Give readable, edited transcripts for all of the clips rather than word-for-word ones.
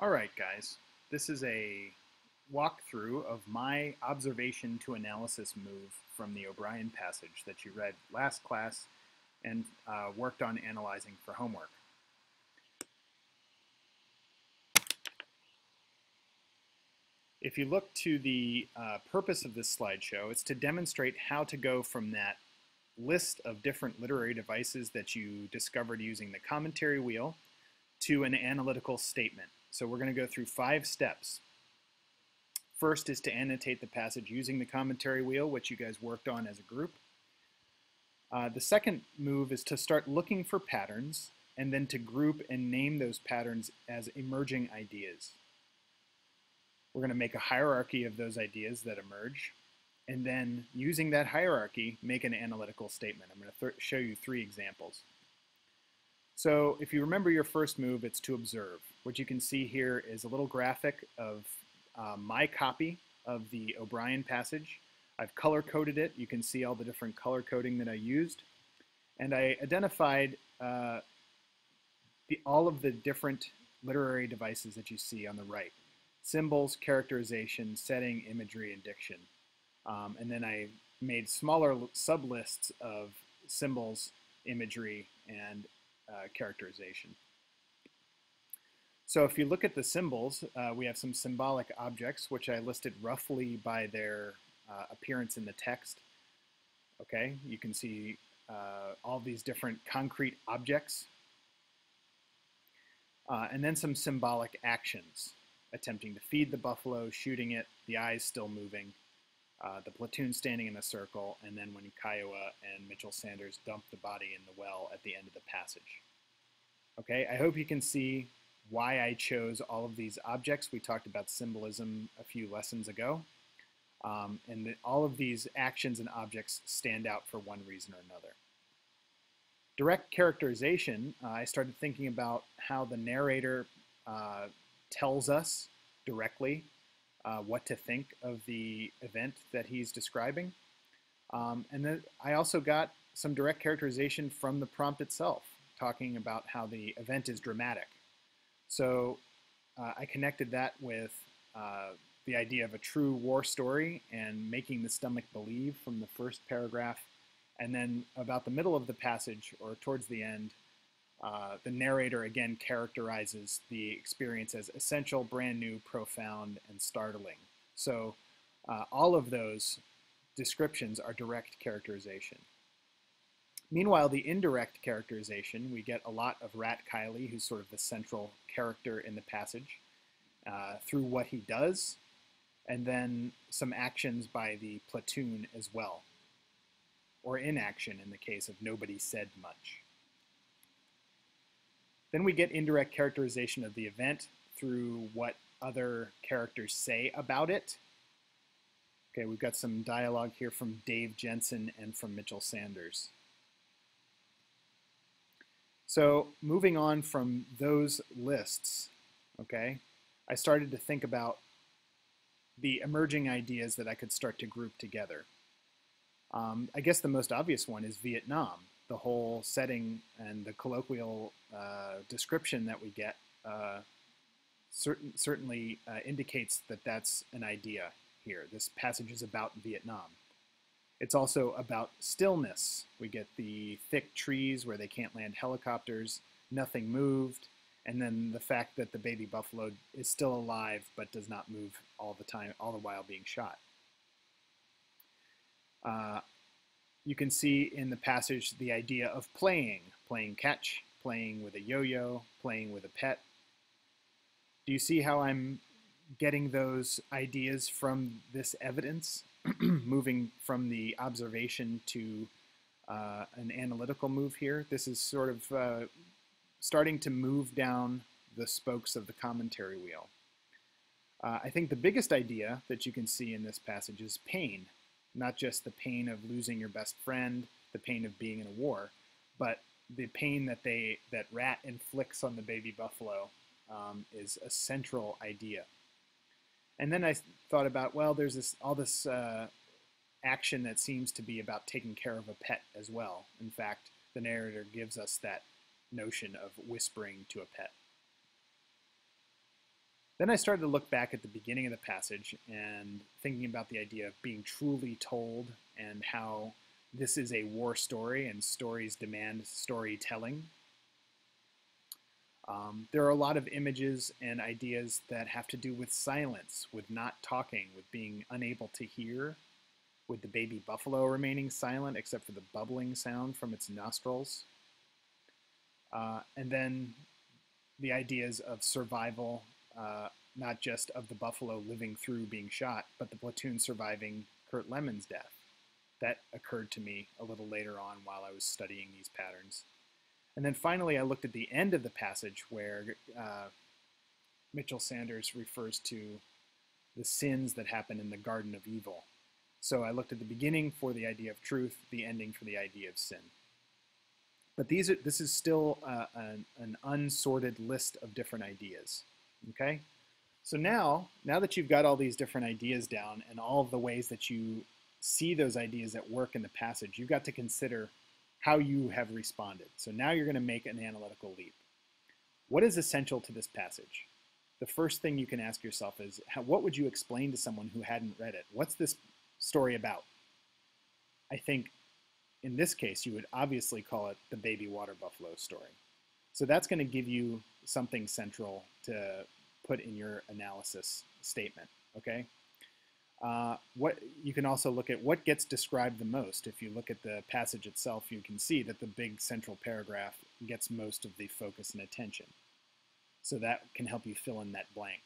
All right, guys. This is a walkthrough of my observation to analysis move from the O'Brien passage that you read last class and worked on analyzing for homework. If you look to the purpose of this slideshow, it's to demonstrate how to go from that list of different literary devices that you discovered using the commentary wheel to an analytical statement. So we're going to go through 5 steps. First is to annotate the passage using the commentary wheel, which you guys worked on as a group. The second move is to start looking for patterns and then to group and name those patterns as emerging ideas. We're going to make a hierarchy of those ideas that emerge, and then using that hierarchy, make an analytical statement. I'm going to show you 3 examples. So if you remember your first move, it's to observe. What you can see here is a little graphic of my copy of the O'Brien passage. I've color-coded it. You can see all the different color coding that I used. And I identified all of the different literary devices that you see on the right. Symbols, characterization, setting, imagery, and diction. And then I made smaller sublists of symbols, imagery, and characterization. So if you look at the symbols, we have some symbolic objects, which I listed roughly by their appearance in the text. Okay, you can see all these different concrete objects. And then some symbolic actions, attempting to feed the buffalo, shooting it, the eyes still moving, the platoon standing in a circle, and then when Kiowa and Mitchell Sanders dump the body in the well at the end of the passage. Okay, I hope you can see why I chose all of these objects. We talked about symbolism a few lessons ago. And all of these actions and objects stand out for one reason or another. Direct characterization, I started thinking about how the narrator tells us directly what to think of the event that he's describing. And then I also got some direct characterization from the prompt itself, talking about how the event is dramatic. So I connected that with the idea of a true war story and making the stomach believe from the first paragraph. And then about the middle of the passage, or towards the end, the narrator again characterizes the experience as essential, brand new, profound, and startling. So all of those descriptions are direct characterization. Meanwhile, the indirect characterization, we get a lot of Rat Kiley, who's sort of the central character in the passage, through what he does, and then some actions by the platoon as well, or inaction in the case of nobody said much. Then we get indirect characterization of the event through what other characters say about it. Okay, we've got some dialogue here from Dave Jensen and from Mitchell Sanders. So moving on from those lists, okay, I started to think about the emerging ideas that I could start to group together. I guess the most obvious one is Vietnam. The whole setting and the colloquial description that we get certainly indicates that that's an idea here. This passage is about Vietnam. It's also about stillness. We get the thick trees where they can't land helicopters, nothing moved, and then the fact that the baby buffalo is still alive but does not move all the time, all the while being shot. You can see in the passage the idea of playing catch, playing with a yo-yo, playing with a pet. Do you see how I'm getting those ideas from this evidence? Moving from the observation to an analytical move here. This is sort of starting to move down the spokes of the commentary wheel. I think the biggest idea that you can see in this passage is pain. Not just the pain of losing your best friend, the pain of being in a war, but the pain that Rat inflicts on the baby buffalo is a central idea. And then I thought about, well, there's all this action that seems to be about taking care of a pet as well. In fact, the narrator gives us that notion of whispering to a pet. Then I started to look back at the beginning of the passage and thinking about the idea of being truly told and how this is a war story and stories demand storytelling. There are a lot of images and ideas that have to do with silence, with not talking, with being unable to hear, with the baby buffalo remaining silent except for the bubbling sound from its nostrils. And then the ideas of survival, not just of the buffalo living through being shot, but the platoon surviving Kurt Lemon's death. That occurred to me a little later on while I was studying these patterns. And then finally, I looked at the end of the passage where Mitchell Sanders refers to the sins that happen in the Garden of Evil. So I looked at the beginning for the idea of truth, the ending for the idea of sin. But this is still an unsorted list of different ideas, okay? So now that you've got all these different ideas down and all of the ways that you see those ideas at work in the passage, you've got to consider how you have responded. So now you're going to make an analytical leap. What is essential to this passage? The first thing you can ask yourself is, what would you explain to someone who hadn't read it? What's this story about? I think in this case, you would obviously call it the baby water buffalo story. So that's going to give you something central to put in your analysis statement, okay? What you can also look at what gets described the most. If you look at the passage itself, you can see that the big central paragraph gets most of the focus and attention. So that can help you fill in that blank.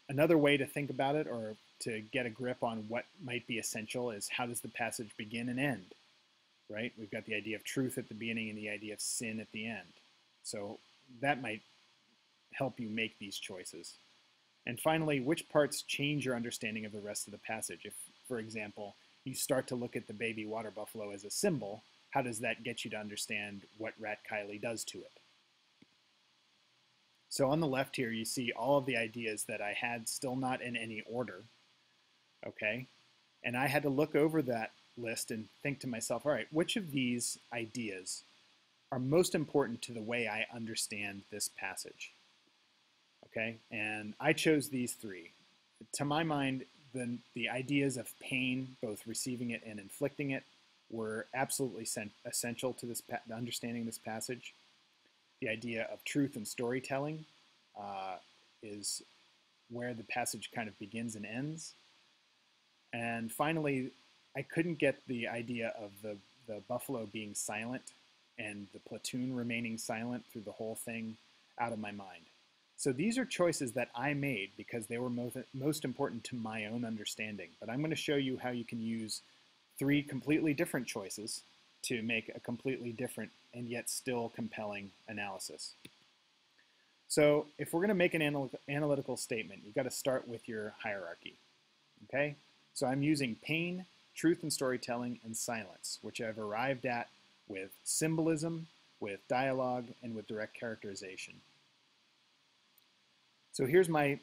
Another way to think about it, or to get a grip on what might be essential, is how does the passage begin and end, right? We've got the idea of truth at the beginning and the idea of sin at the end. So that might help you make these choices. And finally, which parts change your understanding of the rest of the passage? If, for example, you start to look at the baby water buffalo as a symbol, how does that get you to understand what Rat Kiley does to it? So on the left here, you see all of the ideas that I had still not in any order, okay? And I had to look over that list and think to myself, all right, which of these ideas are most important to the way I understand this passage? Okay, and I chose these three. To my mind, the ideas of pain, both receiving it and inflicting it, were absolutely essential to this understanding this passage. The idea of truth and storytelling is where the passage kind of begins and ends. And finally, I couldn't get the idea of the buffalo being silent and the platoon remaining silent through the whole thing out of my mind. So these are choices that I made because they were most important to my own understanding. But I'm going to show you how you can use three completely different choices to make a completely different and yet still compelling analysis. So if we're going to make an analytical statement, you've got to start with your hierarchy. Okay? So I'm using pain, truth and storytelling, and silence, which I've arrived at with symbolism, with dialogue, and with direct characterization. So here's my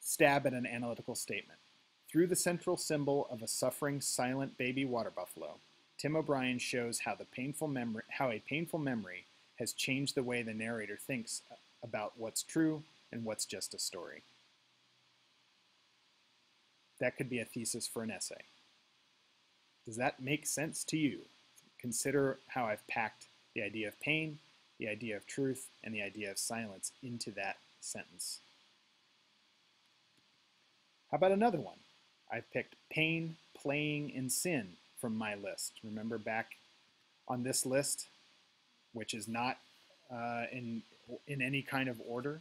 stab at an analytical statement. Through the central symbol of a suffering, silent baby water buffalo, Tim O'Brien shows how a painful memory has changed the way the narrator thinks about what's true and what's just a story. That could be a thesis for an essay. Does that make sense to you? Consider how I've packed the idea of pain, the idea of truth, and the idea of silence into that sentence. How about another one? I've picked pain, playing, and sin from my list. Remember back on this list, which is not in any kind of order.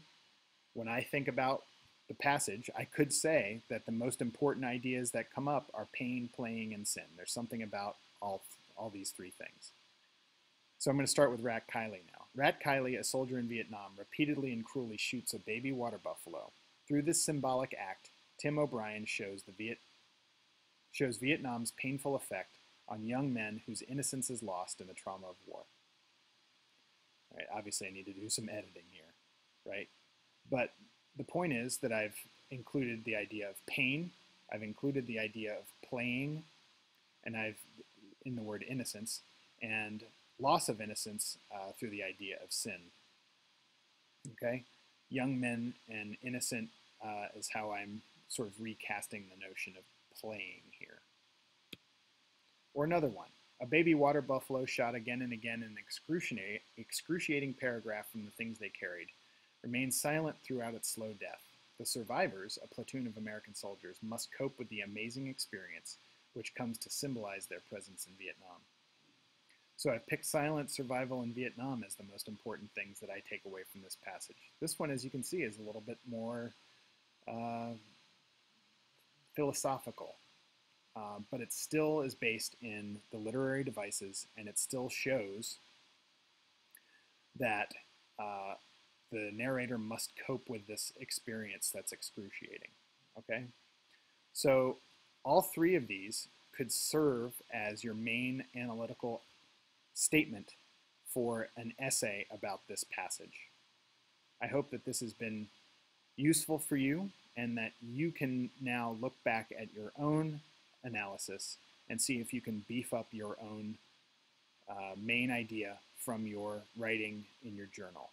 When I think about the passage, I could say that the most important ideas that come up are pain, playing, and sin. There's something about all these three things. So I'm going to start with Rat Kiley now. Rat Kiley, a soldier in Vietnam, repeatedly and cruelly shoots a baby water buffalo. Through this symbolic act, Tim O'Brien shows Vietnam's painful effect on young men whose innocence is lost in the trauma of war. All right, obviously I need to do some editing here, right? But the point is that I've included the idea of pain, I've included the idea of playing, and I've, in the word innocence, and loss of innocence through the idea of sin. Okay? young men and innocent is how I'm sort of recasting the notion of playing here. Or another one. A baby water buffalo shot again and again in an excruciating paragraph from the things they carried, remained silent throughout its slow death. The survivors, a platoon of American soldiers, must cope with the amazing experience which comes to symbolize their presence in Vietnam. So I've picked silent survival in Vietnam as the most important things that I take away from this passage. This one, as you can see, is a little bit more philosophical, but it still is based in the literary devices, and it still shows that the narrator must cope with this experience that's excruciating. Okay? So all three of these could serve as your main analytical statement for an essay about this passage. I hope that this has been useful for you and that you can now look back at your own analysis and see if you can beef up your own main idea from your writing in your journal.